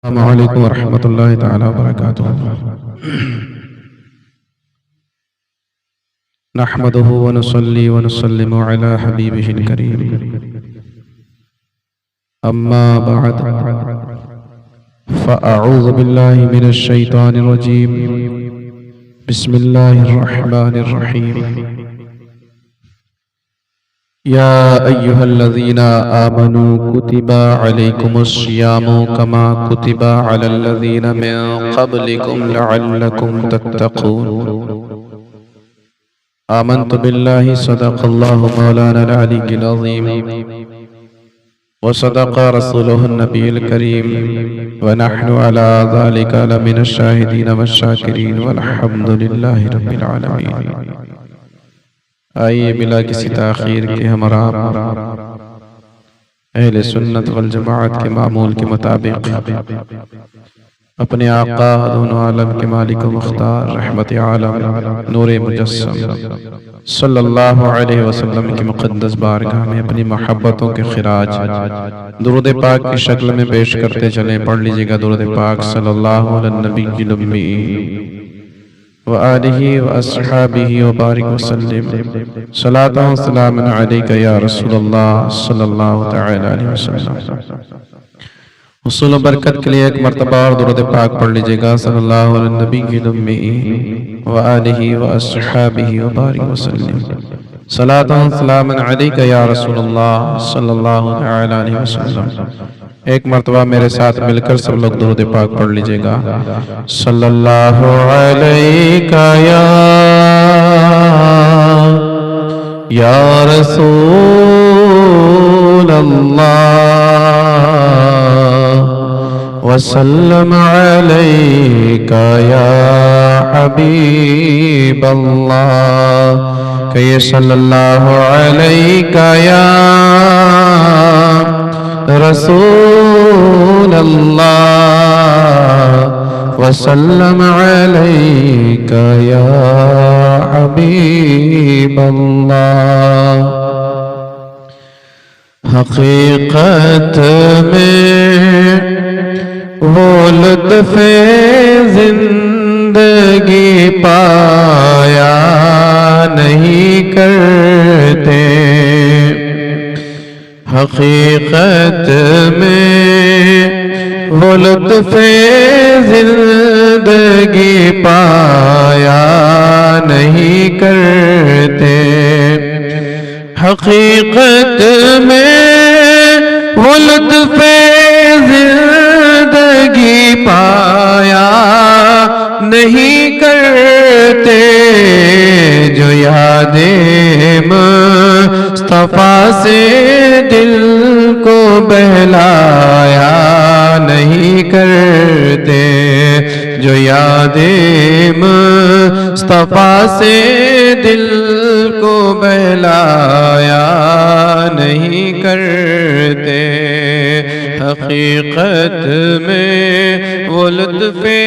अस्सलामु अलैकुम वरहमतुल्लाहि तआला वबरकातुहू। नहमदुहु व नुसल्ली व नुसल्लिमु अला हबीबिहिल करीम। अम्मा बअद फ़अऊज़ु बिल्लाहि मिनश शैतानिर रजीम। बिस्मिल्लाहिर रहमानिर रहीम। या अय्युहल्लज़ीना आमनू कुतिबा अलैकुमुस्सियामु कमा कुतिबा अलल्लज़ीना मिन क़ब्लिकुम लअल्लकुम तत्तक़ून। आमन्तु बिल्लाहि सदक़ल्लाहु मौलानल अलिय्युल अज़ीम व सदक़ रसूलुहुन नबियुल करीम व नहनु अला ज़ालिका लमिनश शाहिदीन वश्शाकिरीन वल्हम्दुलिल्लाहि रब्बिल आलमीन। आइए बिला किसी ताख़ीर के हमारा अहले सुन्नत वल जमाअत के मामूल के मुताबिक अपने आका दोनों आलम के मालिक व मुख्तार रहमत आलम नूरे मुजस्सम सल्लल्लाहु अलैहि वसल्लम की मुक़द्दस बारगाह में अपनी मोहब्बतों के खिराज दुरूद पाक की शक्ल में पेश करते चलें। पढ़ लीजिएगा दुरूद पाक सल्लल्लाहु अलैहि नबील उम्मी व आलिहि व अस्हाबिहि व बारिक वसल्लिम सलातन व सलामन अलैका या रसूलल्लाह सल्लल्लाहु तआला अलैहि वसल्लम। हुस्न व बरकत के लिए एक मर्तबा और दुरूद पाक पढ़ लीजिएगा सल्लल्लाहु अलैहि नबील उम्मी व आलिहि व अस्हाबिहि व बारिक वसल्लिम सलातन व सलामन अलैका या रसूलल्लाह सल्लल्लाहु तआला अलैहि वसल्लम। एक मर्तबा मेरे साथ मिलकर सब लोग दुरूद पाक पढ़ लीजिएगा सल्लल्लाहु अलैका या रसूल अल्लाह वसल्लम अलैका या हबीब अल्लाह। कहिए सल्लल्लाहु अलैका या रसूल अल्लाह वसल्लम अलैका या हबीब अल्लाह। हकीकत में वो लुत्फ़े जिंदगी पाया नहीं करते। हकीकत में वो लुत्फ़े जिंदगी पाया नहीं करते। हकीकत में वो लुत्फ़े जिंदगी पाया नहीं करते। जो यादें मुस्तफ़ा से दिल को बहलाया नहीं करते। जो यादें मुस्तफ़ा से दिल को बहलाया नहीं करते। हकीकत में वो लुत्फ़े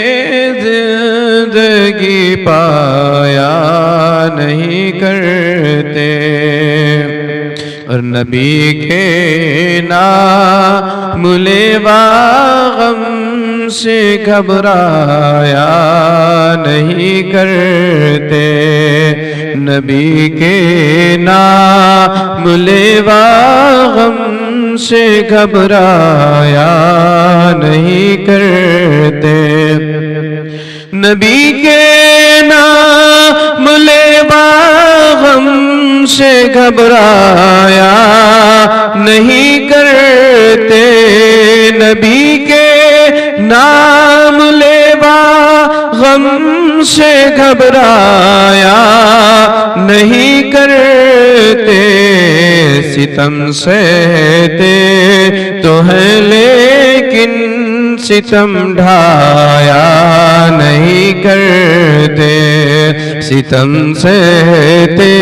जिंदगी पाया नहीं करते। और नबी के नाम लेवा गम से घबराया नहीं करते। नबी के नाम लेवा गम से घबराया नहीं करते। नबी के नाम लेवा गम से घबराया नहीं करते। नबी के नाम लेवा गम से घबराया नहीं करते। सितम सहते तो है लेकिन सितम ढाया नहीं करते। सितम सहते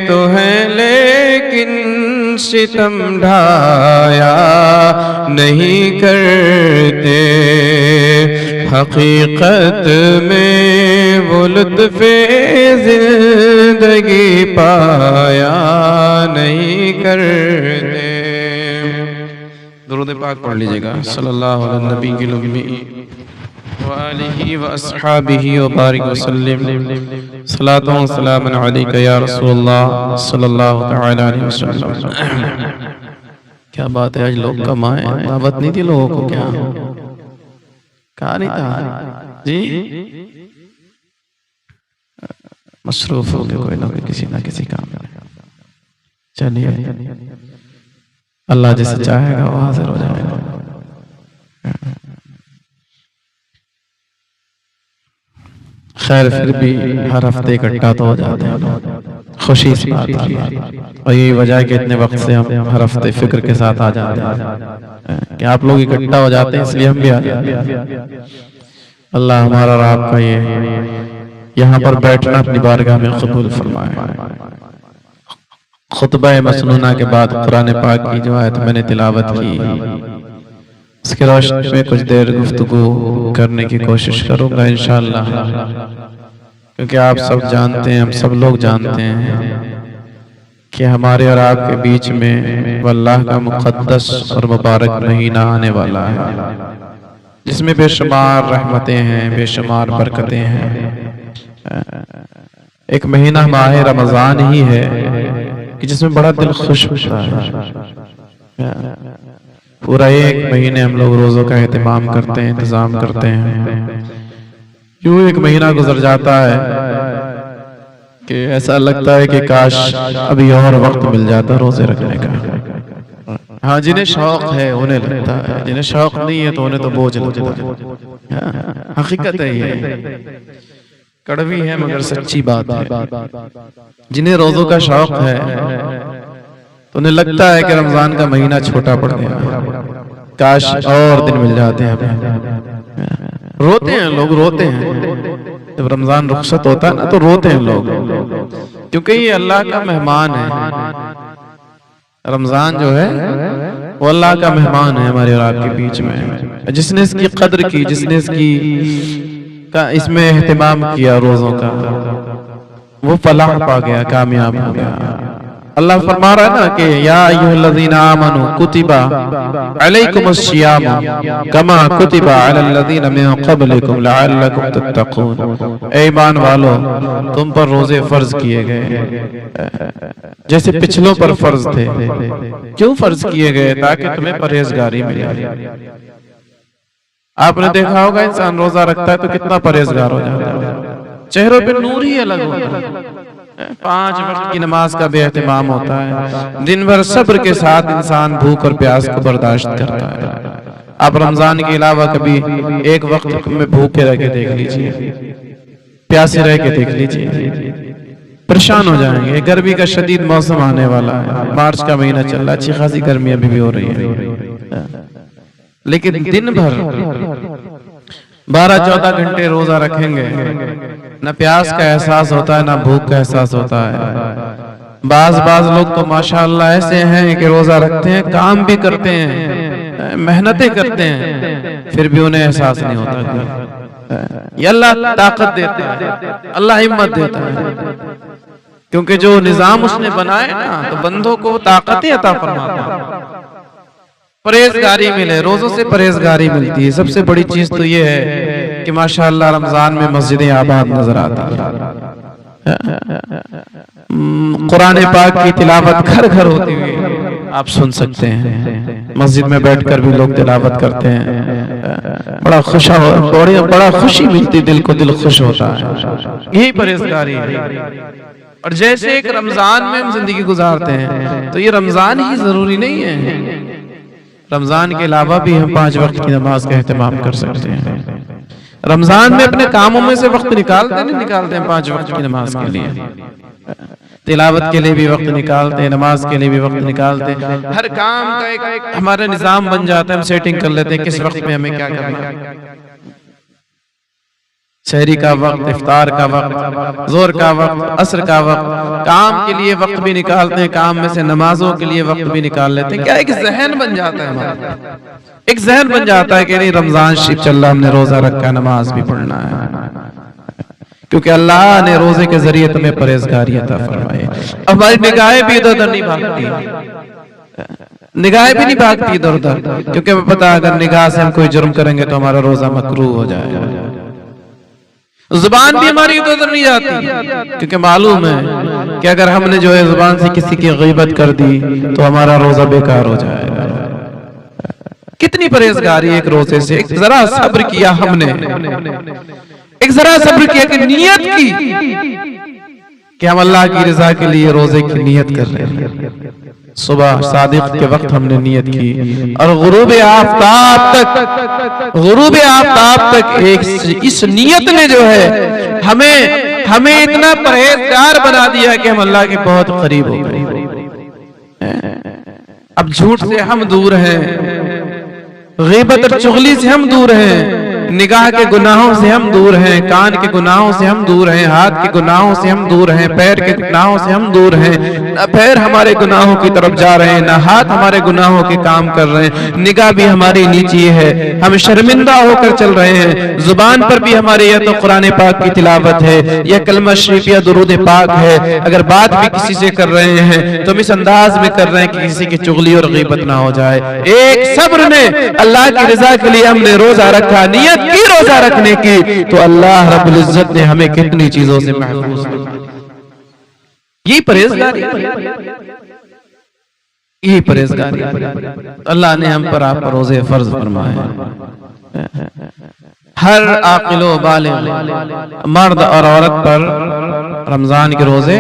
तो है लेकिन सितम ढाया नहीं करते। हकीकत में वो लुत्फ़े जिंदगी पाया नहीं करते। दुरूद पाक पढ़ लीजिएगा। सल्लल्लाहु अलैहि नबी की लुम्मी व आलिहि व अस्हाबिहि व बारिक वसल्लम। सलातो व सलामुन अलैका या रसूलल्लाह सल्लल्लाहु तआला अलैहि वसल्लम। क्या बात है, आज लोग कम आए, दावत नहीं थी लोगों को? क्या कहा नहीं था जी? मसरूफ हो गए कोई ना कोई किसी ना किसी काम में। चलिए, अल्लाह जैसे चाहेगा वो हाजिर हो जाएगा। खैर, फिर भी हर हफ्ते इकट्ठा तो हो जाते हैं लोग, खुशी से बात आ रही। और यही वजह है कि इतने वक्त से हम हर हफ्ते फिक्र के साथ आ जाते हैं कि आप लोग इकट्ठा हो जाते हैं, इसलिए हम भी आ जाते हैं। अल्लाह हमारा और आपका ये यहाँ पर बैठना अपनी बारगाह में कबूल फरमाए। खुतबा मसनूना के बाद कुरान पाक की जो आयत मैंने तिलावत की, उसके रोशनी में कुछ देर गुफ्तगू करने की कोशिश करूंगा इंशाअल्लाह। क्योंकि आप सब जानते हैं, हम सब लोग जानते हैं कि हमारे और आपके बीच में अल्लाह का मुक़द्दस और मुबारक महीना आने वाला है, जिसमें बेशुमार रहमतें हैं, बेशुमार बरकतें हैं। एक महीना माह रमजान ही है कि जिसमें बड़ा दिल खुश होता है। पूरा एक महीने हम लोग रोजों का एहतमाम करते हैं, इंतजाम करते हैं। यूं एक महीना गुजर जाता है कि ऐसा लगता है कि काश अभी और वक्त मिल जाता रोजे रखने का। हाँ, जिन्हें शौक है उन्हें लगता है, जिन्हें शौक नहीं है तो उन्हें तो बोझ लगता है। हकीकत है ये, कड़वी है मगर सच्ची बात है। जिन्हें रोजों का शौक है तो उन्हें लगता है कि रमजान का महीना छोटा पड़ गया, काश और दिन मिल जाते हैं। रोते हैं लोग, रोते हैं जब रमजान रुखसत होता है ना, तो रोते हैं लोग, क्योंकि ये अल्लाह का मेहमान है। रमजान जो है वो अल्लाह का मेहमान है हमारे और आपके बीच में। जिसने इसकी कद्र की, जिसने इसमें एहतिमाम किया रोजों का, वो फलाह पा गया, कामयाब हो गया। अल्लाह फरमा रहा है ना कि या अय्युहल्लज़ीना आमनू कुतिबा अलैकुमुस्सियाम कमा कुतिबा अलल्लज़ीना मिन क़ब्लिकुम लअल्लकुम तत्तक़ून। ऐ ईमान वालों, तुम पर रोजे फर्ज किए गए जैसे पिछलों पर फर्ज थे। क्यों फर्ज किए गए? ताकि तुम्हें परहेजगारी मिले। आपने देखा होगा इंसान रोजा रखता है तो कितना परहेजगार हो जाता है, चेहरों पे नूर ही अलग होता है। 5 वक्त की नमाज का बेहतमाम होता है, दिन भर सब्र के साथ इंसान भूख और प्यास को बर्दाश्त करता है। आप रमजान के अलावा कभी एक वक्त में भूखे रह के देख लीजिए, प्यासे रह के देख लीजिए, परेशान हो जाएंगे। गर्मी का शदीद मौसम आने वाला है, मार्च का महीना चल रहा है, अच्छी खासी गर्मी अभी भी हो रही है, लेकिन दिन भर 12-14 घंटे रोजा रखेंगे, न प्यास का एहसास होता है, ना भूख का एहसास होता है। बाज लोग तो माशाअल्लाह ऐसे हैं कि रोजा रखते हैं, काम भी करते हैं, मेहनतें करते हैं, फिर भी उन्हें एहसास नहीं होता। ये अल्लाह ताकत देता है, अल्लाह हिम्मत देता है, क्योंकि जो निजाम उसने बनाए ना, तो बंदों को ताकतें अता फरमाता है। परहेजगारी मिले, रोजों से परहेजगारी मिलती है। सबसे बड़ी चीज तो ये है कि माशाअल्लाह रमजान में मस्जिदें आबाद नजर आती है, कुरान पाक की तिलावत घर घर होती हुई आप सुन सकते हैं। मस्जिद में बैठकर भी लोग तिलावत करते हैं, बड़ा खुशी मिलती, दिल को दिल खुश होता है। यही परहेजगारी है। और जैसे एक रमजान में हम जिंदगी गुजारते हैं, तो ये रमजान ही जरूरी नहीं है, रमजान के अलावा भी हम 5 वक्त की नमाज का एहतमाम कर सकते हैं। रमजान में अपने कामों में से वक्त निकालते हैं 5 वक्त की नमाज के लिए, तिलावत के लिए भी वक्त निकालते हैं, नमाज के लिए भी वक्त निकालते हैं। हर काम का एक हमारा निजाम बन जाता है, हम सेटिंग कर लेते हैं किस वक्त में हमें क्या करना है। शहरी का वक्त, इफ्तार का वक्त, जोर का वक्त, असर का वक्त, काम के लिए वक्त भी निकालते हैं, काम में से नमाजों के लिए वक्त भी निकाल लेते हैं। क्या एक जहन बन जाता है हमारा, एक जहन बन जाता है कि नहीं रमजान शरीफ चल रहा, हमने रोजा रखा, नमाज भी पढ़ना है, क्योंकि अल्लाह ने रोजे के जरिए तुम्हें परहेजगारी अता फरमाई। हमारी निगाहें भी इधर उधर नहीं भागती, निगाहें भी नहीं भागती इधर उधर, क्योंकि हमें पता अगर निगाह से हम कोई जुर्म करेंगे तो हमारा रोजा मकरूह हो जाएगा। जुबान भी हमारी इधर उधर नहीं जाती, क्योंकि मालूम है कि अगर हमने जो है जुबान से किसी की गीबत कर दी तो हमारा रोजा बेकार हो जाएगा। कितनी परहेजगारी एक रोजे से, एक जरा सब्र किया हमने, एक जरा सब्र किया कि नियत की कि हम अल्लाह की रजा के लिए रोजे की नियत कर रहे हैं। सुबह सादिक के वक्त हमने नियत की और गुरूब आफ्ताब तक एक इस नियत ने जो है हमें इतना परहेजगार बना दिया कि हम अल्लाह के बहुत करीब हो गए। अब झूठ से हम दूर हैं, गीबत और चुगली से हम दूर हैं, निगाह के गुनाहों से हम दूर हैं, कान के गुनाहों से हम दूर हैं, हाथ के गुनाहों से हम दूर हैं, पैर के गुनाहों से हम दूर हैं। ना पैर हमारे गुनाहों की तरफ जा रहे हैं, ना हाथ हमारे गुनाहों के काम कर रहे हैं, निगाह भी हमारी नीची है, हम शर्मिंदा होकर चल रहे हैं। जुबान पर भी हमारे या तो कुरान पाक की तिलावत है या कलमा शरीफ या दुरूद पाक है। अगर बात भी किसी से कर रहे हैं तो हम इस अंदाज में कर रहे हैं कि किसी की चुगली और गीबत ना हो जाए। एक सब्र ने अल्लाह की रजा के लिए हमने रोजा रखा, नियत की रोजा रखने की, तो अल्लाह रब्बुल इज्जत ने हमें कितनी चीजों से महफूज किया। यही परहेजगारी, यही परहेजगारी अल्लाह ने हम पर, आप पर रोजे फर्ज फरमाए। हर आकिलो बालिग मर्द और औरत पर रमजान के रोजे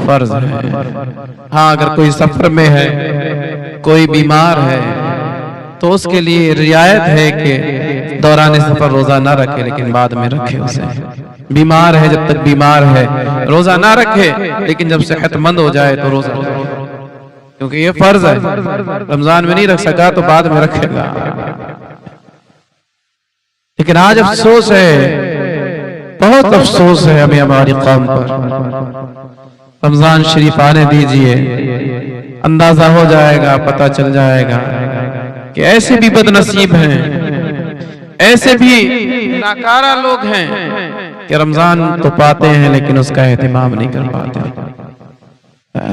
फर्ज है। हाँ, अगर कोई सफर में है, कोई बीमार है, तो उसके लिए रियायत है कि दौरान सफर रोजा ना रखे, लेकिन बाद में रखे। उसे बीमार है, जब तक बीमार है रोजा ना रखे, लेकिन जब सेहतमंद हो जाए तो रोजा, क्योंकि ये फर्ज है। रमजान में नहीं रख सका तो बाद में रखेगा। लेकिन आज अफसोस है, बहुत अफसोस है हमें हमारी कौम पर। रमजान शरीफ आने दीजिए, अंदाजा हो जाएगा, पता चल जाएगा कि ऐसे भी बदनसीब हैं, ऐसे भी नाकारा लोग हैं कि रमजान तो पाते हैं लेकिन उसका एहतमाम नहीं कर पाते।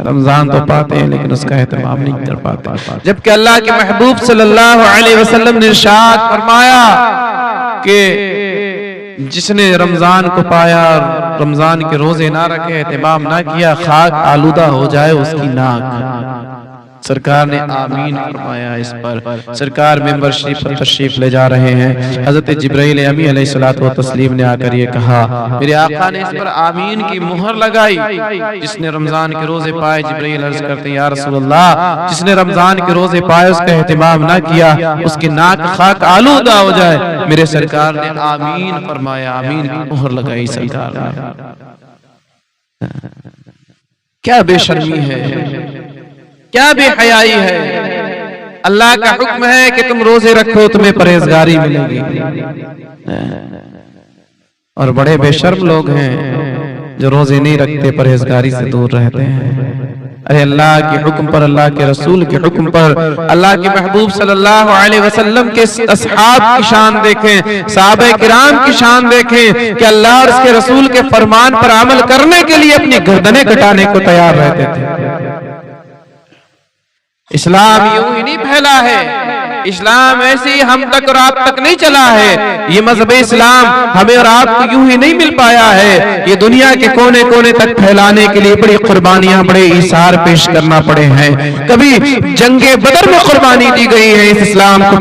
रमजान तो पाते हैं लेकिन उसका एहतमाम नहीं कर पाते। जबकि अल्लाह के महबूब सल्लल्लाहु अलैहि वसल्लम ने इरशाद फरमाया कि जिसने रमजान को पाया, रमजान के रोजे ना रखे, एहतमाम ना किया, खाक आलूदा हो जाए उसकी नाक। सरकार ने आमीन फरमाया इस पर। सरकार मेंबर शरीफ पर तशरीफ ले जा रहे हैं। हजरत जिब्राइल अमी अलैहिस्सलातु व तस्लीम ने आकर ये कहा, मेरे आका ने इस पर आमीन की मुहर लगाई। जिसने रमजान के रोजे पाए, जिब्राइल अर्ज करते हैं, या रसूलल्लाह, जिसने रमजान के रोजे पाए उसका एहतमाम ना किया, उसकी नाक खाक आलूदा हो जाए। मेरे सरकार ने आमीन फरमाया, आमीन की मुहर लगाई सरकार ने। क्या बेशर्मी है, क्या बेहयाई है। अल्लाह का हुक्म है कि तुम रोजे रखो, तुम्हें परहेजगारी मिलेगी। और बड़े बेशर्म लोग हैं जो रोजे नहीं रखते, परहेजगारी से दूर रहते हैं। अरे अल्लाह के हुक्म पर, अल्लाह के रसूल के हुक्म पर, अल्लाह के महबूब सल्लल्लाहु अलैहि वसल्लम के असहाब की शान देखें, सहाबा किराम की शान देखें कि अल्लाह और उसके रसूल के फरमान पर अमल करने के लिए अपनी गर्दनें कटाने को तैयार रहते थे। इस्लाम यूं ही नहीं फैला है, इस्लाम ऐसे ही हम तक और आप तक नहीं चला है। ये मजहब इस्लाम हमें और आपको यूं ही नहीं मिल पाया है। ये दुनिया के कोने कोने तक फैलाने के लिए बड़ी कुर्बानियां, बड़े इसार पेश करना पड़े हैं। कभी जंगे बदर में कुर्बानी दी गई है इस इस्लाम को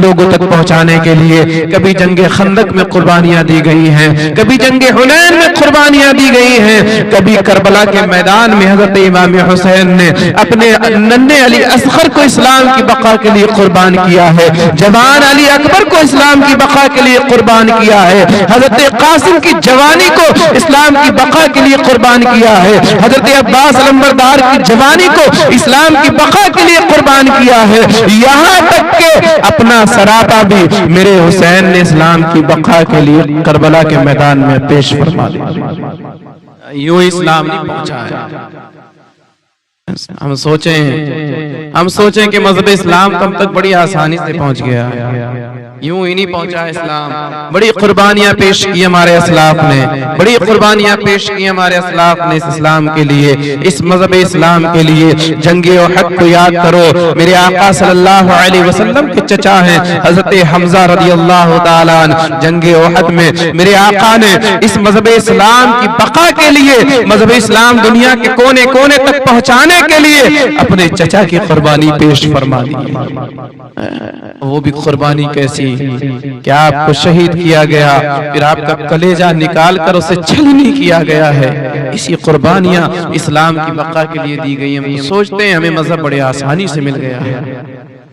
लोगों तक पहुंचाने के लिए, कभी जंगे खंदक में कुर्बानियां दी गई हैं, कभी जंगे हुनैन में कुर्बानियां दी गई हैं, कभी करबला के मैदान में हजरत इमाम हुसैन ने अपने नन्हे अली असगर को इस्लाम की बका के लिए कुर्बान किया है, जवान अली अकबर को इस्लाम की बका के लिए कुर्बान किया है, हजरत कासिम की जवानी को इस्लाम की बका के लिए कुर्बान किया है, हजरत अब्बास अलंबरदार की जवानी को इस्लाम की बका के लिए कुर्बान किया है। यहाँ तक के अपना सरापा भी मेरे हुसैन ने इस्लाम की बका के लिए करबला के मैदान में पेश फरमा दिया। यूं इस्लाम नहीं पहुंचा है। हम सोचें कि मजहब इस्लाम तो हम तक बड़ी आसानी से पहुंच गया। यूं ही नहीं पहुंचा इस्लाम, बड़ी कुर्बानियां पेश की हमारे असलाफ ने, बड़ी कुर्बानियां पेश की हमारे असलाफ ने इस इस्लाम के लिए, इस मजहब इस्लाम के लिए। जंगे ओहद को याद करो, मेरे आका सल्लल्लाहु अलैहि वसल्लम के चचा हैं हजरत हमजा रदियल्लाहु ताला अन्हु। जंगे ओहद में मेरे आका ने इस मजहब इस्लाम की बका के लिए, मजहब इस्लाम दुनिया के कोने कोने तक पहुंचाने के लिए अपने चचा की कुर्बानी पेश फरमा दी। वो भी कुर्बानी कैसी, क्या आपको शहीद किया गया, फिर आपका कलेजा निकाल कर उसे छलनी किया गया है। इसी कुर्बानियां इस्लाम की बका के लिए दी गई। हम तो सोचते हैं हमें मजहब बड़े आसानी से मिल गया है,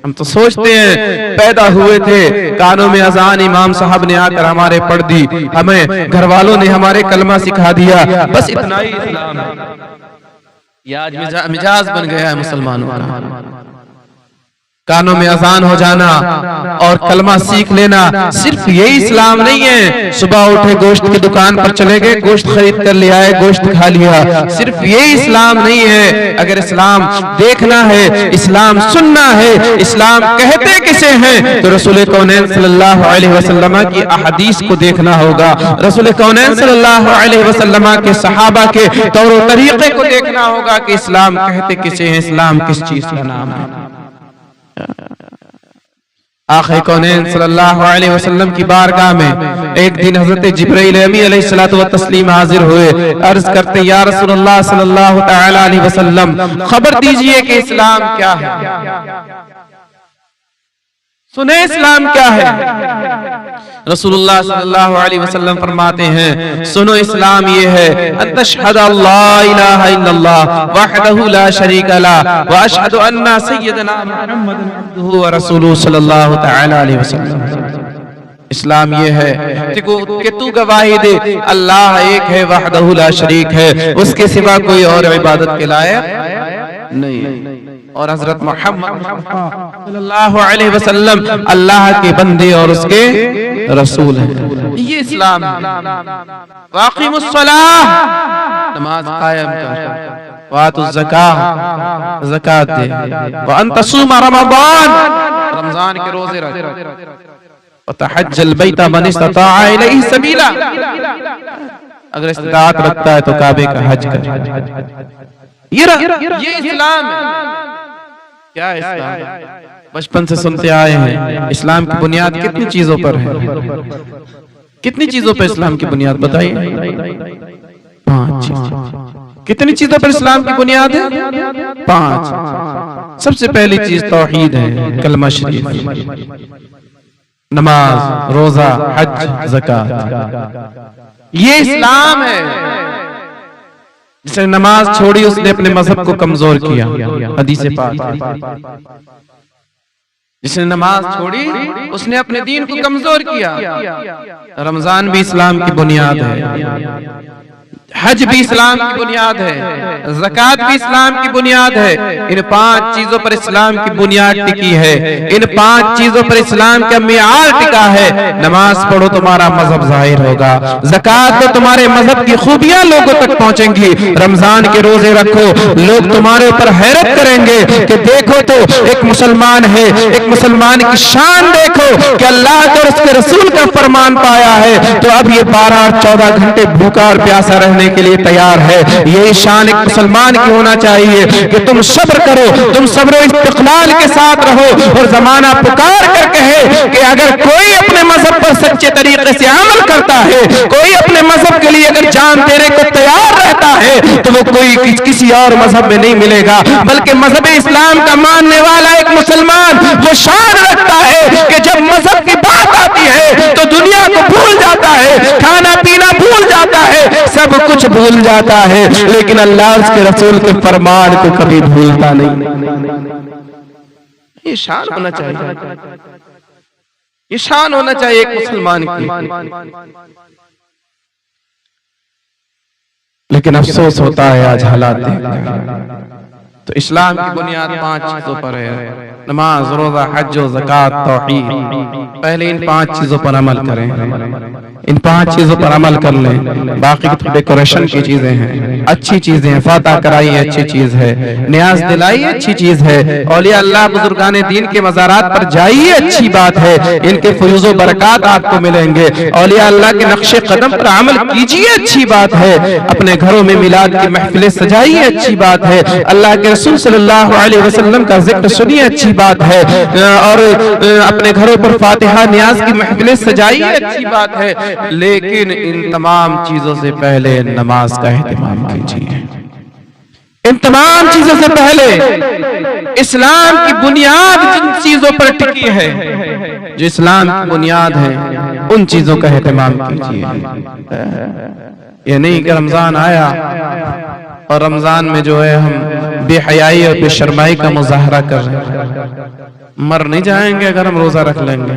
हम तो सोचते हैं पैदा हुए थे, कानों में अजान इमाम साहब ने आकर हमारे पढ़ दी, हमें घर वालों ने हमारे कलमा सिखा दिया, बस इतना ही इस्लाम है। ये आज मिजाज बन गया है मुसलमानों का। कानों में अजान हो जाना और कलमा सीख लेना, सिर्फ यही इस्लाम नहीं है। सुबह उठे गोश्त की दुकान पर चले गए, गोश्त खरीद कर ले आए, गोश्त खा लिया, सिर्फ यही इस्लाम नहीं है। अगर इस्लाम देखना है, इस्लाम सुनना है, इस्लाम कहते किसे हैं, तो रसूल कौनैन सल्लल्लाहु अलैहि वसल्लम की अहदीस को देखना होगा। रसूल कौनैन सल्लल्लाहु अलैहि वसल्लम के सहाबा के तौर तरीके को देखना होगा कि इस्लाम कहते किसे हैं, इस्लाम किस चीज का नाम है। आखिर कौनैन सल्लल्लाहु अलैहि वसल्लम की बारगाह में एक दिन हजरत जिब्राइल अलैहिस्सलातु व तस्लीम हाजिर हुए, अर्ज करते या रसूलुल्लाह सल्लल्लाहु तआला अलैहि वसल्लम, खबर दीजिए कि इस्लाम क्या है, सुने इस्लाम क्या है। रसूलुल्लाह सल्लल्लाहु अलैहि वसल्लम फरमाते हैं, सुनो इस्लाम ये है, अतशहदु अल्ला इलाहा इल्लल्लाह वहदहु ला शरीका ला व अशहदु अन्ना सय्यदना मुहम्मदन अब्दुहु व रसूलुहु सल्लल्लाहु तआला अलैहि वसल्लम। इस्लाम ये है कि तू गवाही दे अल्लाह एक है, वहदहु ला शरीक है, उसके सिवा कोई और इबादत के लायक नहीं, और हजरत मोहम्मद सल्लल्लाहु अलैहि वसल्लम अल्लाह के बंदे और उसके रसूल हैं। ये इस्लाम है। वाक़िमुस्सलाह, नमाज कायम कर, वातुज़ ज़कात, ज़कात दे, व अन तसूम रमज़ान, रमजान के रोजे रख, व तहज्जल बैता मन इस्तताअ इलैहि सबीला, अगर इस्तिताअत रखता है तो काबे का हज कर। ये इस्लाम है। क्या है इस्लाम? बचपन से सुनते आए हैं, इस्लाम की बुनियाद कितनी चीजों पर है, कितनी चीजों पर इस्लाम की बुनियाद बताइए? 5 चीज। कितनी चीजों पर इस्लाम की बुनियाद है? 5। सबसे पहली चीज तौहीद है, कलमा शरीफ, नमाज, रोजा, हज, ज़कात, ये इस्लाम है। जिसने नमाज छोड़ी उसने अपने मजहब को कमजोर किया, हदीस पाक। जिसने नमाज छोड़ी उसने अपने दीन को कमजोर किया। रमजान भी इस्लाम की बुनियाद है, हज भी इस्लाम की बुनियाद है, ज़कात भी इस्लाम की बुनियाद है। इन 5 चीजों पर इस्लाम की बुनियाद टिकी है, इन 5 चीजों पर इस्लाम का मियार टिका है। नमाज पढ़ो तुम्हारा मजहब जाहिर होगा, ज़कात तो तुम्हारे मजहब की खूबियां लोगों तक पहुंचेंगी, रमजान के रोजे रखो, लोग तुम्हारे ऊपर हैरत करेंगे कि देखो तो एक मुसलमान है, एक मुसलमान की शान देखो कि अल्लाह और उसके रसूल का फरमान पाया है तो अब ये 12 और 14 घंटे भूखा और प्यासा रहने के लिए तैयार है। यही शान एक मुसलमान की होना चाहिए कि तुम सब्र करो, तुम सब्र इस्तिक़लाल के साथ रहो, और जमाना पुकार कर कहे कि अगर कोई अपने मजहब पर सच्चे तरीके से अमल करता है, कोई अपने मजहब के लिए अगर जान देने को तैयार रहता है तो वो कोई किसी और मजहब में नहीं मिलेगा, बल्कि मजहब इस्लाम का मानने वाला एक मुसलमान वो शान रखता है कि जब मजहब की बात आती है तो दुनिया को भूल जाता है, खाना पीना भूल जाता है, सब कुछ भूल जाता है, लेकिन अल्लाह उसके रसूल के फरमान को कभी भूलता नहीं। ये शान होना चाहिए, ये शान होना चाहिए एक मुसलमान की। लेकिन अफसोस होता है आज हालात देखकर, तो इस्लाम की बुनियाद 5 चीजों पर है। नमाज, रोजा, हज, ज़कात, तौहीद, पहले इन 5 चीजों पर अमल करें। इन 5 चीजों पर अमल कर लें। बाकी तो डेकोरेशन की चीजें हैं, अच्छी चीजें हैं, फाता कराई अच्छी चीज है, न्याज दिलाई अच्छी चीज है, औलिया अल्लाह बुजुर्गान दीन के मज़ारात पर जाइए अच्छी बात है, इनके फयूज़ो बरक़ात आपको मिलेंगे। औलिया अल्लाह के नक्शे कदम पर अमल कीजिए अच्छी बात है। अपने घरों में मिलाद की महफिलें सजाइए अच्छी बात है। अल्लाह के रसूल सल्लल्लाहु अलैहि वसल्लम का जिक्र सुनिए अच्छी बात है। और अपने घरों पर फातिहा न्याज की महफिलें सजाइए अच्छी बात है। लेकिन इन तमाम चीजों से पहले नमाज का एहतमाम कीजिए। इन तमाम चीजों से पहले इस्लाम की बुनियाद जिन चीजों पर टिकी है, जो इस्लाम की बुनियाद है, उन चीजों का एहतमाम कीजिए। ये नहीं कि रमजान आया और रमजान में जो है हम बेहयाई और बेशर्माई का मुजाहरा कर रहे हैं। मर नहीं जाएंगे अगर हम रोजा रख लेंगे।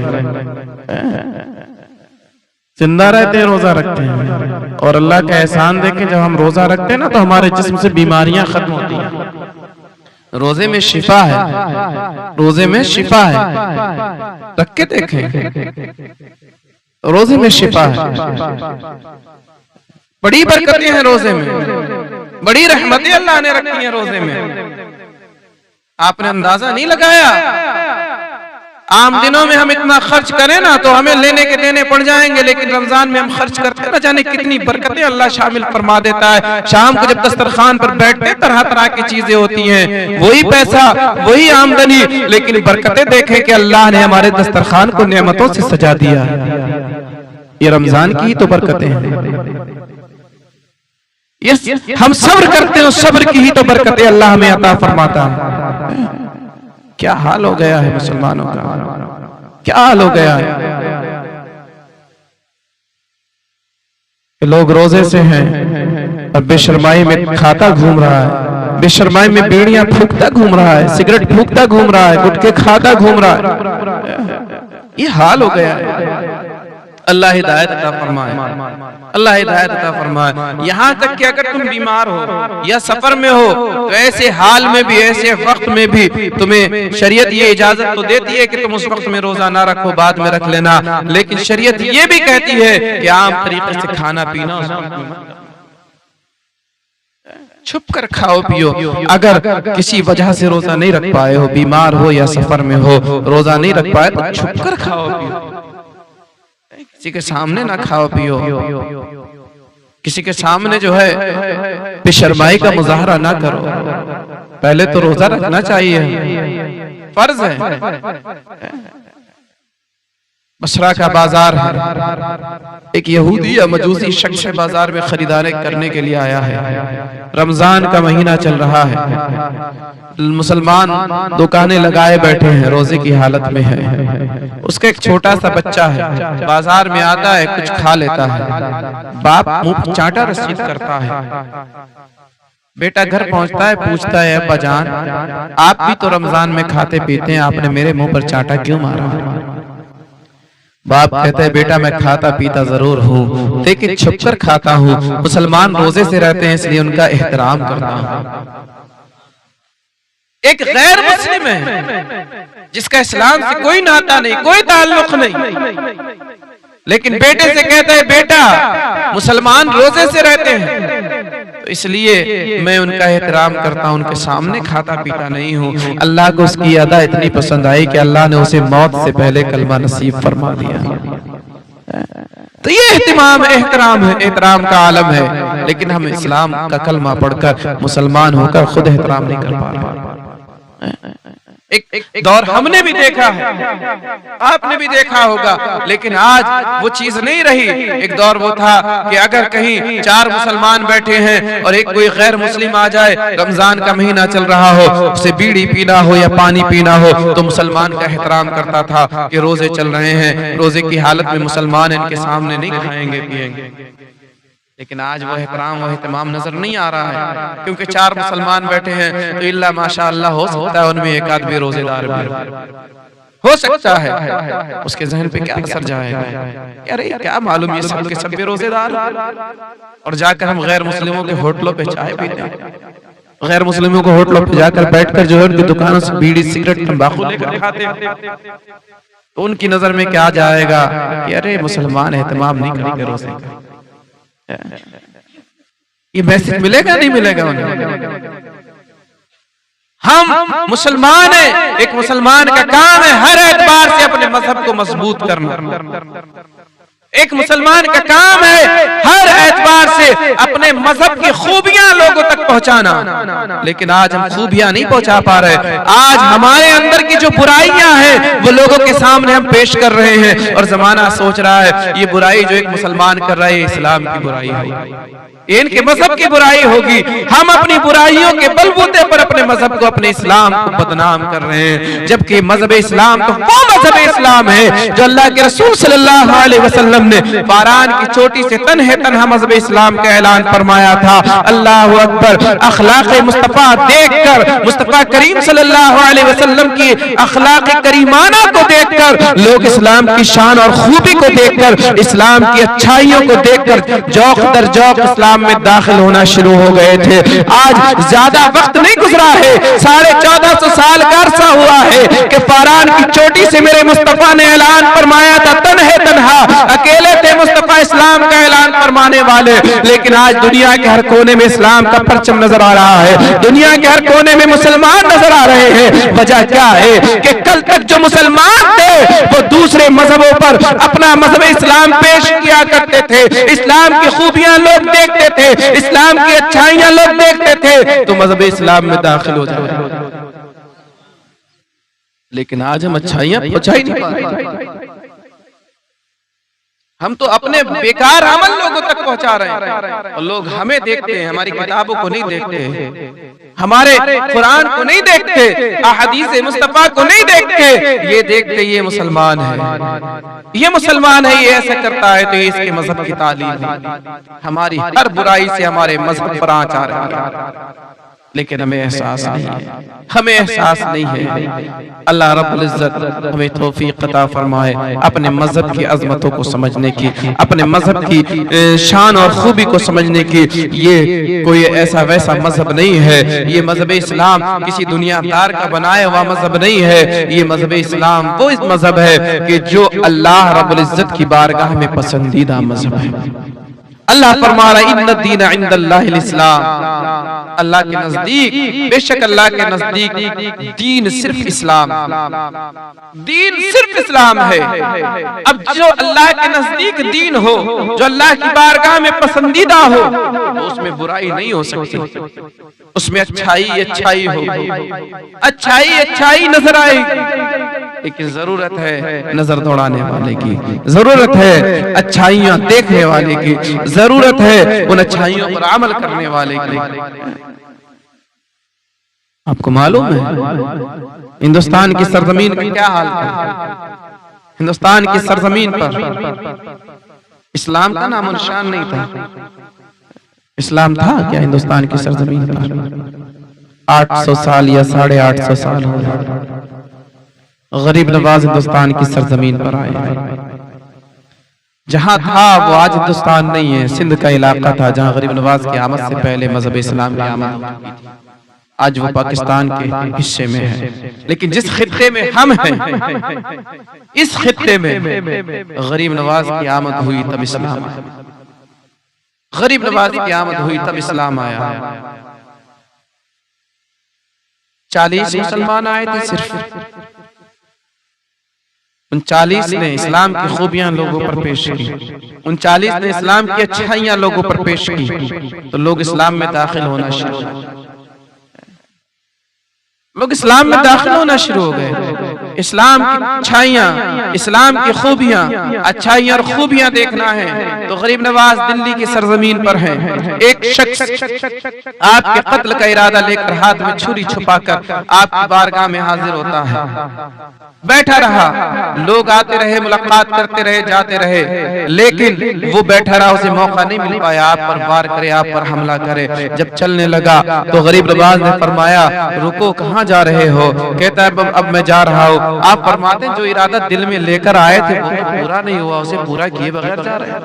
जिंदा रहते हैं, रोजा रखते हैं। और अल्लाह का एहसान देखें, जब हम रोजा रखते हैं ना तो हमारे जिस्म से बीमारियां खत्म होती हैं। रोजे में शिफा है, रोजे में शिफा है। रख के देखें, रोजे में शिफा है। बड़ी बरकतें हैं रोजे में, बड़ी रहमतें अल्लाह ने रखी हैं रोजे में। आपने अंदाजा नहीं लगाया। आम दिनों में हम इतना खर्च करें ना तो हमें लेने के देने पड़ जाएंगे, लेकिन रमजान में हम खर्च करते हैं ना जाने कितनी बरकतें अल्लाह शामिल फरमा देता है। शाम को जब दस्तरखान पर बैठते तरह तरह की चीजें होती हैं, वही पैसा, वही आमदनी, लेकिन बरकतें देखें कि अल्लाह ने हमारे दस्तरखान को नेमतों से सजा दिया। ये रमजान की तो बरकतें हैं। हम सब्र करते हैं, सब्र की ही तो बरकतें अल्लाह हमें अता फरमाता है। क्या हाल हो गया है मुसलमानों का, क्या हाल हो गया है। लोग रोजे से हैं और बेशर्माई में खाता घूम रहा है, बेशर्माई में बीड़ियां फूकता घूम रहा है, सिगरेट फूकता घूम रहा है, गुटखे खाता घूम रहा है। ये हाल हो गया है। अल्लाह हिदायत अता फरमाए, अल्लाह हिदायत अता फरमाए। यहाँ तक कि अगर तुम बीमार हो या सफर में हो तो ऐसे हाल में भी, ऐसे वक्त में भी तुम्हें शरीयत ये इजाजत तो देती है कि तुम उस वक्त में रोजा ना रखो, बाद में रख लेना। लेकिन शरीयत ये भी कहती है कि आम तरीके से खाना पीना छुप कर खाओ पियो। अगर किसी वजह से रोजा नहीं रख पाए हो, बीमार हो या सफर में हो, रोजा नहीं रख पाए तो छुप कर खाओ पियो। किसी के सामने ना खाओ पियो, किसी के सामने जो है बेशर्माई का मुजाहरा ना करो। पहले तो रोजा रखना चाहिए, फर्ज है। बसरा का बाजार है, एक यहूदी या मजूसी शख्स बाजार में खरीदारी करने के लिए आया है। रमजान का महीना चल रहा है, मुसलमान दुकानें लगाए बैठे हैं, रोजे की हालत में है। उसका एक छोटा सा बच्चा है, बाजार में आता है, कुछ खा लेता है, बाप मुंह चाटा रसीद करता है। बेटा घर पहुंचता है, पूछता है अब्बा जान आप भी तो रमजान में खाते पीते हैं, आपने मेरे मुंह पर चाटा क्यों मारा? बाप कहते हैं बेटा मैं खाता पीता जरूर हूँ, लेकिन छुपकर खाता हूँ। मुसलमान रोजे से रहते हैं इसलिए उनका एहतराम करता हूँ। एक गैर मुस्लिम है जिसका इस्लाम से कोई नाता नहीं, कोई ताल्लुक नहीं, लेकिन बेटे से कहता है बेटा मुसलमान रोजे से रहते हैं तो इसलिए मैं उनका एहतराम करता हूं, उनके सामने खाता पीता नहीं हूं। अल्लाह को उसकी अदा इतनी पसंद आई कि अल्लाह ने उसे मौत से पहले कलमा नसीब फरमा दिया। तो ये एहतमाम एहतराम है, एहतराम का आलम है। लेकिन हम इस्लाम का कलमा पढ़कर मुसलमान होकर खुद एहतराम नहीं कर पा रहे। एक दौर हमने भी देखा है, आपने भी देखा होगा, लेकिन आज वो चीज नहीं रही। एक दौर वो था कि अगर कहीं 4 मुसलमान बैठे हैं और एक कोई गैर मुस्लिम आ जाए, रमजान का महीना चल रहा हो, उसे बीड़ी पीना हो या पानी पीना हो, तो मुसलमान का एहतराम करता था कि रोजे चल रहे हैं, रोजे की हालत में मुसलमान इनके सामने नहीं खाएंगे पिएंगे। लेकिन आज वो एहतराम वो एहतमाम नजर नहीं आ रहा है, क्योंकि 4 मुसलमान बैठे हैं तो इल्ला माशाअल्लाह हो सकता है उनमें एक आदमी रोजेदार भी हो सकता है। उसके जहन पे क्या असर जाएगा, अरे क्या मालूम ये सब के सब रोजेदार, और जाकर हम गैर मुस्लिमों के होटलों पे चाय पीते हैं। गैर मुस्लिमों को होटलों पर जाकर बैठकर जो है उनकी दुकानों से बीड़ी सिगरेट तंबाकू लेकर खाते हैं, तो उनकी नजर में क्या जाएगा कि अरे मुसलमान एहतमाम नहीं करेंगे रोजे का। ये मैसेज मिलेगा नहीं मिलेगा उन्हें? हम मुसलमान हैं, एक मुसलमान का काम है हर एतबार से अपने मजहब को मजबूत करना। एक मुसलमान का काम है हर एतबार से अपने मजहब की खूबियां लोगों तक पहुंचाना। लेकिन आज हम खूबियां नहीं पहुंचा पा रहे। आज हमारे अंदर की जो बुराइयां हैं वो लोगों के सामने हम पेश कर रहे हैं, और जमाना सोच रहा है ये बुराई जो एक मुसलमान कर रहा है इस्लाम की बुराई है, इनके मजहब की बुराई होगी। हम अपनी बुराइयों के बलबूते पर अपने मजहब को, अपने इस्लाम को बदनाम कर रहे हैं, जबकि मजहब इस्लाम तो वो मजहब इस्लाम है जो अल्लाह के रसूल सल्लल्लाहु अलैहि वसल्लम ने फारान की चोटी से तन्हे तन्हा मजहब इस्लाम का ऐलान फरमाया था। अल्लाह अकबर। अखलाक मुस्तफा देखकर, मुस्तफा करीम सल्लल्लाहु अलैहि वसल्लम की अखलाक करीमाना को देखकर लोग इस्लाम की शान और खूबी को देखकर, इस्लाम की अच्छाइयों को देखकर जौक दर जौक इस्लाम में दाखिल होना शुरू हो गए थे। आज ज्यादा वक्त नहीं गुजरा है, 1450 साल का अरसा हुआ है कि फारान की चोटी से मेरे मुस्तफा ने ऐलान फरमाया था, तन्हे तन्हा अकेले थे मुस्तफा इस्लाम का ऐलान फरमाने वाले। लेकिन आज दुनिया के हर कोने में इस्लाम का परचम नजर आ रहा है, दुनिया के हर कोने में मुसलमान नजर आ रहे हैं। वजह क्या है कि कल तक जो मुसलमान थे वो दूसरे मजहबों पर अपना मजहब इस्लाम पेश किया करते थे, इस्लाम की खूबियां लोग देखते थे, इस्लाम की अच्छाइयां लोग देखते थे, तो मजहब इस्लाम में दाखिल हो जाते। लेकिन आज हम अच्छाइयां पहुंचा ही नहीं पा रहे, हम तो अपने बेकार अमल लोगों तक पहुंचा रहे हैं। और लोग हमें देखते हैं, हमारी किताबों को नहीं देखते, हमारे कुरान को नहीं देखते, अहदीस मुस्तफा को नहीं देखते। ये देखते ये मुसलमान है, ये मुसलमान है, ये ऐसा करता है तो ये इसके मजहब की तालीम है। हमारी हर बुराई से हमारे मजहब पर आँच आ रही है, लेकिन हमें एहसास नहीं है, हमें एहसास नहीं है। अल्लाह रब्बुल इज्जत हमें तौफीक अता फरमाए अपने मजहब की अजमतों को समझने की, अपने मजहब की शान और खूबी को समझने की। ये कोई ऐसा वैसा मजहब नहीं है, ये मजहब इस्लाम किसी दुनियादार का बनाया हुआ मजहब नहीं है। ये मजहब इस्लाम वो इस मजहब है कि जो अल्लाह रब्बुल इज्जत की बारगाह में पसंदीदा मजहब है। अल्लाह फरमा रहा है इन्ना दीन इंदल्लाहिल इस्लाम, अल्लाह के नजदीक, बेशक अल्लाह के नजदीक दीन सिर्फ इस्लाम, दीन सिर्फ इस्लाम है। अब जो अल्लाह के नजदीक दीन हो, जो अल्लाह की बारगाह में पसंदीदा हो, तो उसमें बुराई नहीं हो सकती, उसमें अच्छाई हो, अच्छाई नजर आएगी। लेकिन जरूरत है नजर दौड़ाने वाले की, जरूरत है अच्छाइयां देखने वाले की, जरूरत है उन अच्छाइयों पर अमल करने वाले की। आपको मालूम है हिंदुस्तान की सरजमीन का क्या हाल था? हिंदुस्तान की सरजमीन पर इस्लाम का नामो निशान नहीं था। इस्लाम था क्या हिंदुस्तान की सरजमीन पर? 800 साल या 850 साल हो गए गरीब नवाज हिंदुस्तान की सरजमीन पर आए। जहां था वो आज हिंदुस्तान नहीं है, सिंध का इलाका था जहां गरीब नवाज की आमद से पहले मजहब इस्लाम की आमद, आज वो पाकिस्तान के हिस्से में है। लेकिन जिस खित्ते में हम हैं, इस खित्ते में गरीब नवाज की आमद हुई तब इस्लाम आया, गरीब नवाज की आमद हुई तब इस्लाम आया। 40 मुसलमान आए थे सिर्फ, 39 ने इस्लाम की खूबियां लोगों पर पेश की, 39 ने इस्लाम की अच्छाइयां लोगों पर पेश की, तो लोग इस्लाम में दाखिल होना शुरू हो गए, लोग इस्लाम में दाखिल होना शुरू हो गए। इस्लाम की अच्छाइयां, इस्लाम की खूबियां, अच्छाइयां और खूबियां देखना है तो गरीब नवाज दिल्ली की सरजमीन पर है। एक शख्स आपके कत्ल का इरादा लेकर हाथ में छुरी छुपाकर आपकी बारगाह में हाजिर होता है, बैठा रहा, लोग आते रहे, मुलाकात करते रहे, जाते रहे, लेकिन वो बैठा रहा, उसे मौका नहीं मिल पाया आप पर वार करे, आप पर हमला करे। जब चलने लगा तो गरीब नवाज ने फरमाया रुको, कहाँ जा रहे हो? कहता है अब मैं जा रहा हूँ। आप फरमाते जो इरादा दिल में लेकर आए थे वो तो पूरा नहीं हुआ, उसे पूरा किए बगैर जा रहे हैं।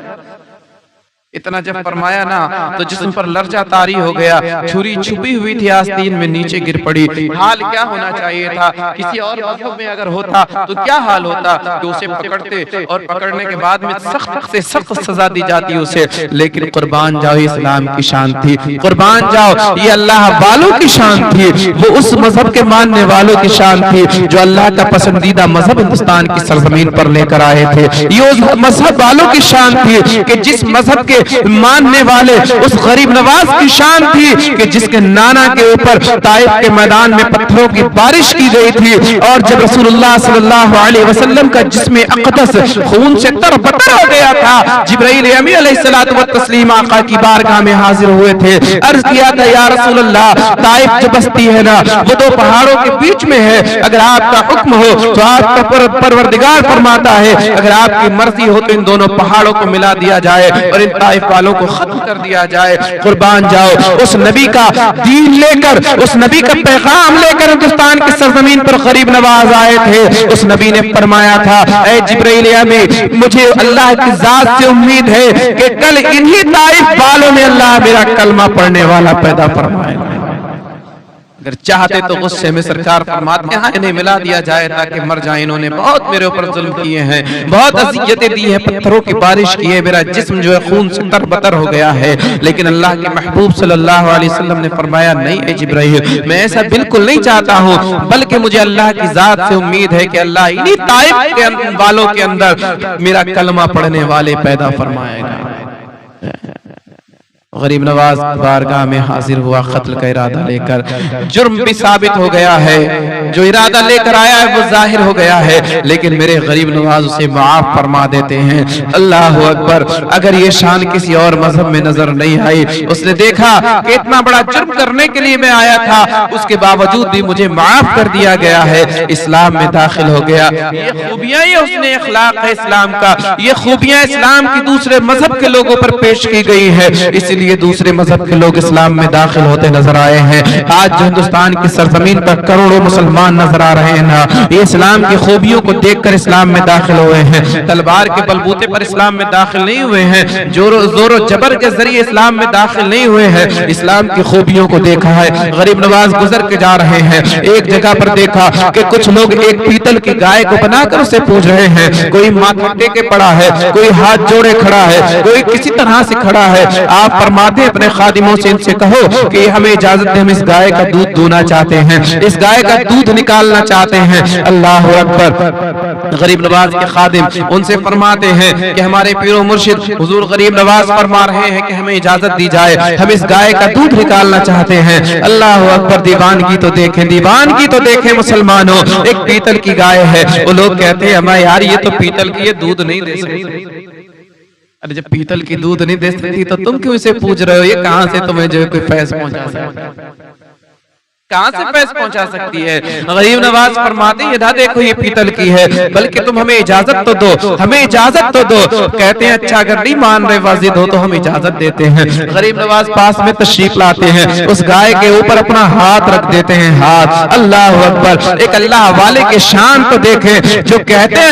इतना जब फरमाया ना तो जिस्म पर लर्जा तारी हो गया, छुरी छुपी हुई थी आस्तीन में, नीचे गिर पड़ी। हाल क्या होना चाहिए था? किसी और मज़हब में अगर होता तो क्या हाल होता कि उसे पकड़ते और पकड़ने के बाद में सख्त से सख्त सजा दी जाती उसे। लेकिन कुर्बान जाओ, इस्लाम की शान थी, कुर्बान जाओ, ये अल्लाह वालों की शान थी, वो उस मजहब के मानने वालों की शान थी जो अल्लाह का पसंदीदा मजहब हिंदुस्तान की सरजमीन पर लेकर आए थे। ये उस मजहब वालों की शान थी कि जिस मजहब के मानने वाले, उस गरीब नवाज की शान थी कि जिसके नाना के ऊपर ताइफ के मैदान में पत्थरों की बारिश की गई थी। और जब रसूलुल्लाह सल्लल्लाहु अलैहि वसल्लम का जिस्म अक़दस खून से तरबतर हो गया था, जिब्राइल अमीन अलैहिस्सलातु व तस्लीम आका की बारगाह में हाजिर हुए थे। अर्ज किया था, या रसूलल्लाह, ताइफ जो बस्ती है ना, वो दो पहाड़ों के बीच में है, अगर आपका हुक्म हो तो आपका परवरदिगार फरमाता है अगर आपकी मर्जी हो तो इन दोनों पहाड़ों को मिला दिया जाए और इन ताइफ वालों को खत्म कर दिया जाए। कुर्बान जाओ, उस नबी का दीन लेकर, उस नबी का पैगाम लेकर हिंदुस्तान की सरजमीन पर गरीब नवाज आए थे। उस नबी ने फरमाया था, ऐ जिब्राइल अमीन, मुझे अल्लाह की जात से उम्मीद है कि कल इन्हीं ताइफ वालों में अल्लाह मेरा कलमा पढ़ने वाला पैदा फरमाएगा। अगर चाहते तो गुस्से में सरकार फरमाते हैं इन्हें मिला दिया जाए ताकि मर जाए, इन्होंने बहुत मेरे ऊपर जुल्म किए हैं, बहुत अज़ियतें दी है, पत्थरों की बारिश की है, मेरा जिस्म जो है खून से तरबतर हो गया है। लेकिन अल्लाह के महबूब सल्लल्लाहु अलैहि वसल्लम ने फरमाया, नहीं है जिब्राइल, मैं ऐसा बिल्कुल नहीं चाहता हूँ, बल्कि मुझे अल्लाह की जात से उम्मीद है कि अल्लाह इन्हीं ताइफ के वालों के अंदर मेरा कलमा पढ़ने वाले पैदा फरमाएगा। गरीब नवाज बारगाह में हाजिर हुआ कत्ल का इरादा लेकर। जुर्म भी साबित हो गया है, जो इरादा लेकर आया है वो जाहिर हो गया है, लेकिन मेरे गरीब नवाज उसे माफ फरमा देते हैं। अल्लाह अकबर। अगर ये शान किसी और मजहब में नजर नहीं आई, उसने देखा कि इतना बड़ा जुर्म करने के लिए मैं आया था, उसके बावजूद भी मुझे माफ कर दिया गया है, इस्लाम में दाखिल हो गया। ये खूबियां, ये उसने अखलाक है इस्लाम का, ये खूबियां इस्लाम की दूसरे मजहब के लोगों पर पेश की गई है, इसलिए ये दूसरे मजहब के लोग इस्लाम में दाखिल होते नजर आए हैं। आज जो हिंदुस्तान की सरजमीन पर करोड़ों मुसलमान नजर आ रहे हैं ना, ये इस्लाम की खूबियों को देखकर इस्लाम में दाखिल हुए हैं, तलवार के बलबूते पर इस्लाम में दाखिल नहीं हुए हैं, जोरो जबर के जरिए इस्लाम में दाखिल नहीं हुए हैं, इस्लाम की खूबियों को देखा है। गरीब नवाज गुजर के जा रहे हैं, एक जगह पर देखा कि कुछ लोग एक पीतल की गाय को बनाकर उसे पूज रहे हैं, कोई माथा टेके पड़ा है, कोई हाथ जोड़े खड़ा है, कोई किसी तरह से खड़ा है। आप फरमाते अपने खादिमों से इनसे कहो कि हमें इजाजत दे, हम इस गाय का दूध दूना चाहते हैं, इस गाय का दूध निकालना चाहते हैं। अल्लाह अकबर। गरीब नवाज के खादिम उनसे फरमाते हैं कि हमारे पीरो मुर्शिद हुजूर गरीब नवाज फरमा रहे हैं कि हमें इजाजत दी जाए, हम इस गाय का दूध निकालना चाहते हैं। अल्लाह अकबर। दीवानगी तो देखें, दीवानगी तो देखें मुसलमानों, एक पीतल की गाय है, वो लोग कहते हैं हमें यार ये तो पीतल की ये दूध नहीं दे सकती। अरे जब पीतल की दूध नहीं दे सकती तो तुम क्यों इसे पूछ रहे हो? ये कहां से तुम्हें जो कोई फैज पहुंचा सकता है, कहां से पैस पहुंचा सकती है? गरीब नवाज फरमाते हैं ना देखो ये पीतल की है, बल्कि तुम हमें इजाजत तो दो, हमें इजाजत तो दो। कहते हैं अच्छा अगर नहीं मान रहे वाजिद हो तो हम इजाजत देते हैं। गरीब नवाज पास में तशरीफ लाते हैं, उस गाय के ऊपर अपना हाथ रख देते हैं, हाथ। अल्लाह अकबर। एक अल्लाह वाले के शान तो देखें, जो कहते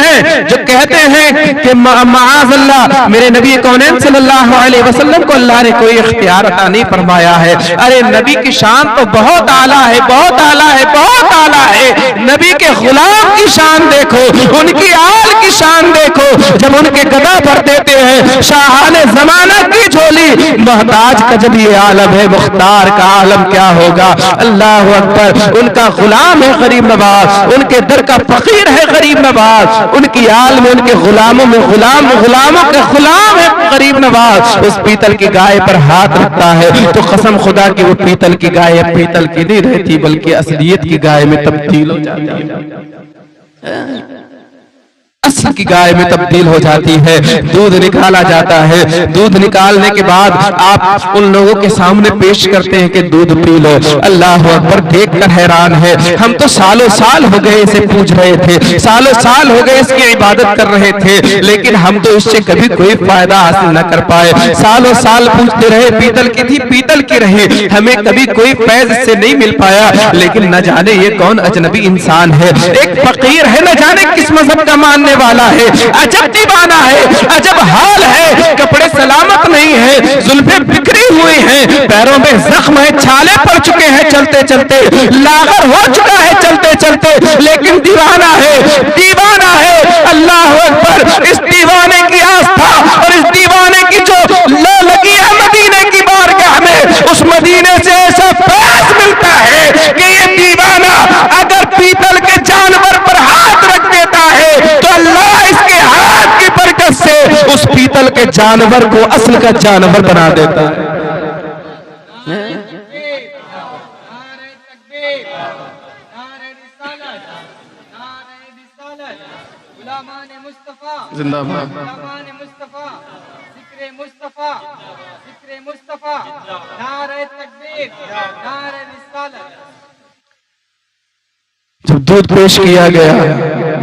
हैं कि माअज़ अल्लाह मेरे नबी कौनैन सल्लल्लाहु अलैहि वसल्लम को अल्लाह ने कोई इख्तियार अता नहीं फरमाया है। अरे नबी की शान तो बहुत आला है, बहुत आला है, बहुत आला है। नबी के गुलाम की शान देखो, उनकी आल की शान देखो, जब उनके गदा भर देते हैं शाहाने ज़माना की झोली, मोहताज का जब ये आलम है, मुख्तार का आलम क्या होगा? अल्लाह अकबर। उनका गुलाम है गरीब नवाज, उनके दर का फकीर है गरीब नवाज, उनकी आल में उनके गुलामों में गुलामों के गुलाम है गरीब नवाज। उस पीतल की गाय पर हाथ रखता है तो कसम खुदा की वो पीतल की गाय पीतल की नहीं रहती, बल्कि असलियत की गाय में तब्दील हो जाती है, असल की गाय में तब्दील हो जाती है। दूध निकाला जाता है, दूध निकालने के बाद आप उन लोगों के सामने पेश करते हैं कि दूध पी लो। अल्लाह अकबर। देखकर हैरान है, हम तो सालों साल हो गए इसे पूज रहे थे, सालों साल हो गए इसकी इबादत कर रहे थे, लेकिन हम तो इससे कभी कोई फायदा हासिल न कर पाए। सालों साल पूछते रहे, पीतल की थी पीतल की रही, हमें कभी कोई फैज इससे नहीं मिल पाया। लेकिन न जाने ये कौन अजनबी इंसान है, एक फकीर है, न जाने किस मजहब का वाला है, अजब दीवाना है, अजब हाल है, कपड़े सलामत नहीं है, हैं, जुल्फें बिखरी हुई हैं, पैरों में जख्म है, छाले पड़ चुके हैं चलते चलते, लागर हो चुका है चलते चलते, लेकिन दीवाना है। अल्लाह अकबर। इस दीवाने की आस्था और इस दीवाने की जो लगी है मदीने की बारगाह में, उस मदीने से ऐसा फैज़ मिलता है कि ये दीवाना अगर पीतल के जानवर पर हाथ रख देता है तो अल्लाह इसके हाथ की बरकत से उस पीतल के जानवर को असल का जानवर बना देता है। जिंदाबाद। जब दूध पेश किया गया,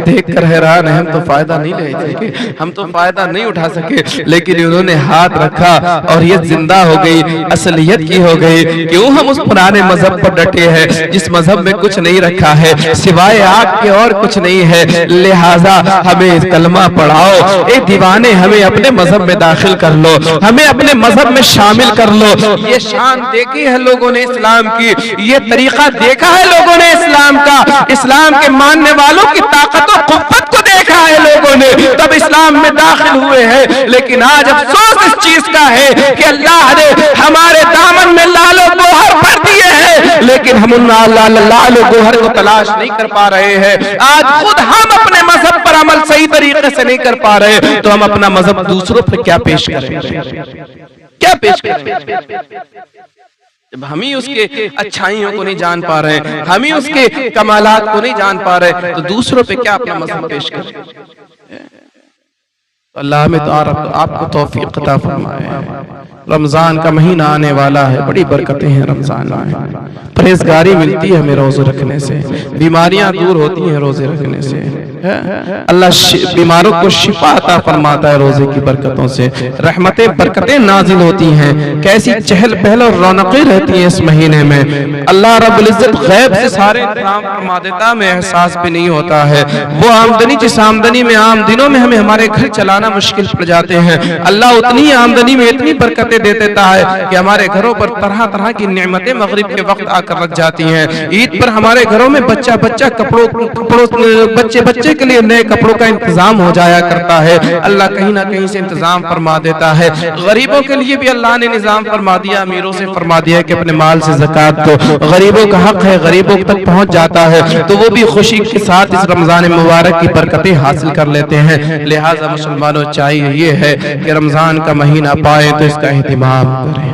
देखकर हैरान है, हम तो फायदा नहीं ले सके, हम तो फायदा नहीं उठा सके, लेकिन उन्होंने हाथ रखा और ये जिंदा हो गई, असलियत की हो गई। क्यों हम उस पुराने मजहब पर डटे हैं जिस मजहब में कुछ नहीं रखा है सिवाय आग के और कुछ नहीं है। लिहाजा हमें कलमा पढ़ाओ, ए दीवाने, हमें अपने मजहब में दाखिल कर लो, हमें अपने मजहब में शामिल कर लो। ये शान देखी है लोगों ने इस्लाम की, ये तरीका देखा है लोगों ने इस्लाम का, इस्लाम के मानने वालों की ताकत और कुव्वत को देखा है लोगों ने, तब इस्लाम में दाखिल हुए हैं। लेकिन आज अफसोस इस चीज का है कि अल्लाह ने हमारे दामन में लालो गोहर भर दिए हैं, लेकिन हम उन लालो गोहर को तलाश नहीं कर पा रहे हैं। आज खुद हम अपने मजहब पर अमल सही तरीके से नहीं कर पा रहे, तो हम अपना मजहब दूसरों पर क्या पेश करें, क्या पेश करें? जब हम ही उसके अच्छाइयों को नहीं जान पा रहे हैं, हम ही उसके कमालात को नहीं जान पा रहे, तो दूसरों पे क्या अपना मजहब पेश करें? अल्लाह में तो आपको तौफीक अता फरमाए। रमजान का महीना आने वाला है, बड़ी बरकतें हैं रमजान में, परहेजगारी मिलती है हमें रोजे रखने से, बीमारियां दूर होती हैं रोजे रखने से, अल्लाह बीमारों को शिफा अता फरमाता है रोजे की बरकतों से, रहमतें बरकतें नाजिल होती हैं, कैसी चहल पहल और रौनकें रहती हैं इस महीने में। अल्लाह रब्बुल इज्जत गैब से सारे इंतजाम फरमा देता, हमें एहसास भी नहीं होता है। वो आमदनी जिस आमदनी में आम दिनों में हमें हमारे घर चलाना मुश्किल पड़ जाते हैं, अल्लाह उतनी आमदनी में इतनी बरकतें दे देता है कि हमारे घरों पर तरह तरह की नेमतें मगरिब के वक्त आकर लग जाती हैं। ईद पर हमारे घरों में बच्चा बच्चे के लिए नए कपड़ों का इंतजाम हो जाया करता है, अल्लाह कहीं ना कहीं से इंतजाम फरमा देता है। गरीबों के लिए भी अल्लाह ने निजाम फरमा दिया, अमीरों से फरमा दिया कि अपने माल से ज़कात दो, गरीबों का हक है, गरीबों तक पहुंच जाता है, तो वो भी खुशी के साथ इस रमजान मुबारक की बरकतें हासिल कर लेते हैं। लिहाजा मुसलमानों चाहिए ये है कि रमजान का महीना पाए तो इसका एहतिमाम करें,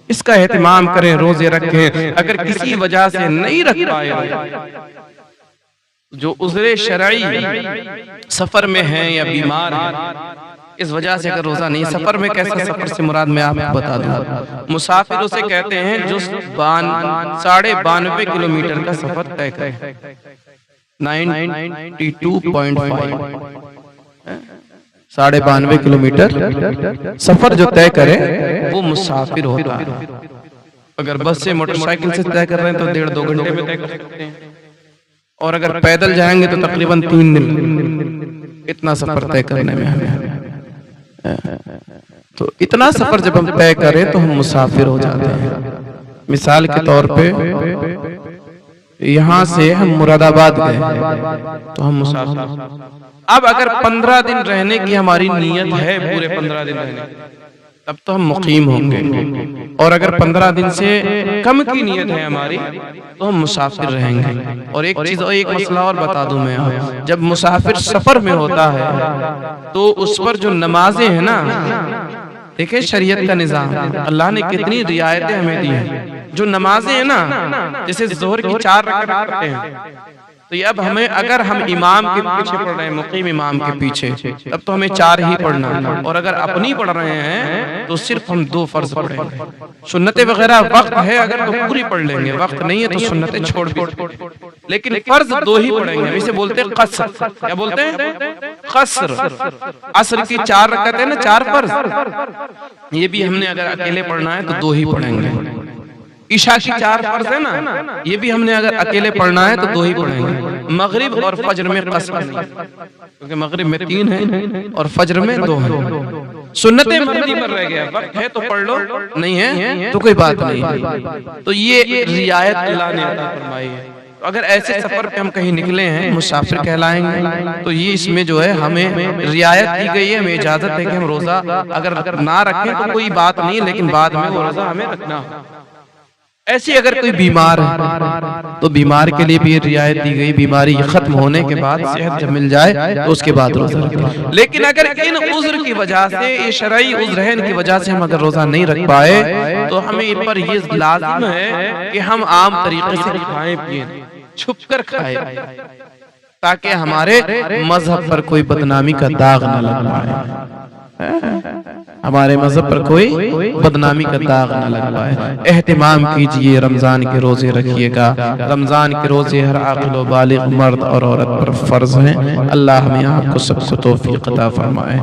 इसका एहतिमाम करें, रोजे रखें। अगर किसी वजह से नहीं रख पाए, जो उज़्र शरई सफर में हैं या बीमार हैं, इस वजह से अगर रोजा नहीं, सफर में कैसा सफर से मुराद मैं आपको बता दूं, मुसाफिरों से कहते हैं जो 92.5 किलोमीटर का सफर तय करे, 92.5 92.5 किलोमीटर सफर जो तय करे वो मुसाफिर होता है। अगर बस से मोटरसाइकिल से तय कर रहे हैं तो 1.5-2 घंटे में तय कर सकते हैं, और अगर पैदल जाएंगे तो तकरीबन 3 दिन, इतना सफर तय करने में हमें, तो इतना सफर जब हम तय करें तो हम मुसाफिर हो जाते हैं। मिसाल के तौर पे यहाँ से हम मुरादाबाद गए तो हम मुसाफिर। अब अगर 15 दिन रहने की हमारी नीयत है, पूरे 15 दिन रहने, तब तो हम मुकीम होंगे, और अगर 15 दिन से कम की नीयत है हमारी तो हम मुसाफिर रहेंगे। और एक चीज, एक मसला और बता दूं मैं, जब मुसाफिर सफर में होता है तो उस पर जो नमाजें हैं ना, देखिए शरीयत का निजाम, अल्लाह ने कितनी रियायतें हमें दी हैं। जो नमाजें हैं ना, जैसे जोहर की 4 रकात करते हैं, तो ये अब हमें, अगर हम इमाम के पीछे पढ़ रहे हैं, मुकीम इमाम के पीछे, तब तो हमें 4 ही पढ़ना है, और अगर अपनी पढ़ रहे हैं तो सिर्फ हम 2 फर्ज पढ़ेंगे। सुन्नतें वगैरह वक्त है अगर तो पूरी पढ़ लेंगे, वक्त नहीं है तो सुन्नतें छोड़ भी, लेकिन फर्ज 2 ही पढ़ेंगे। इसे बोलते हैं कसर, क्या बोलते हैं? कसर। असर की 4 रकात है ना, 4 फर्ज, ये भी हमने अगर अकेले पढ़ना है तो 2 ही पढ़ेंगे। ईशा की 4 फर्ज है ना, ये भी हमने अगर अकेले पढ़ना है तो 2 ही पढ़ेंगे। मगरिब और फज्र में कसर नहीं, क्योंकि मगरिब में 3 है और फज्र में 2 है। सुन्नते मर्दी पर रह गया, वक्त है तो पढ़ लो, नहीं है तो कोई बात नहीं। तो ये रियायत अल्लाह ने अता फरमाई है। तो अगर ऐसे सफर पे हम कहीं निकले हैं, मुसाफिर कहलाएंगे, तो ये इसमें जो है हमें रियायत दी गई है, हमें इजाजत है कि हम रोजा अगर ना रखें तो कोई बात नहीं, लेकिन बाद में वो रोजा हमें रखना हो। ऐसी अगर कोई बीमार है तो बीमार के लिए भी रियायत दी गई, बीमारी खत्म होने के बाद सेहत जब मिल जाए तो उसके बाद रोजा रखें। लेकिन अगर इन उज्र की वजह से, ये शरई उज्र है, इनकी वजह से हम अगर रोजा नहीं रख पाए तो हमें इन पर ये लाजिम है कि हम आम तरीके से खाएं पिए, छुप कर खाएं, ताकि हमारे मजहब पर कोई बदनामी का दाग न लग पाए, हमारे मजहब पर कोई बदनामी का दाग न लग पाए। एहतिमाम कीजिए, रमजान के रोजे रखिएगा। रमजान के रोजे हर आक़िल व बालिग़ मर्द और औरत पर फर्ज हैं। अल्लाह हमें आपको सबको तौफीक अता फरमाए।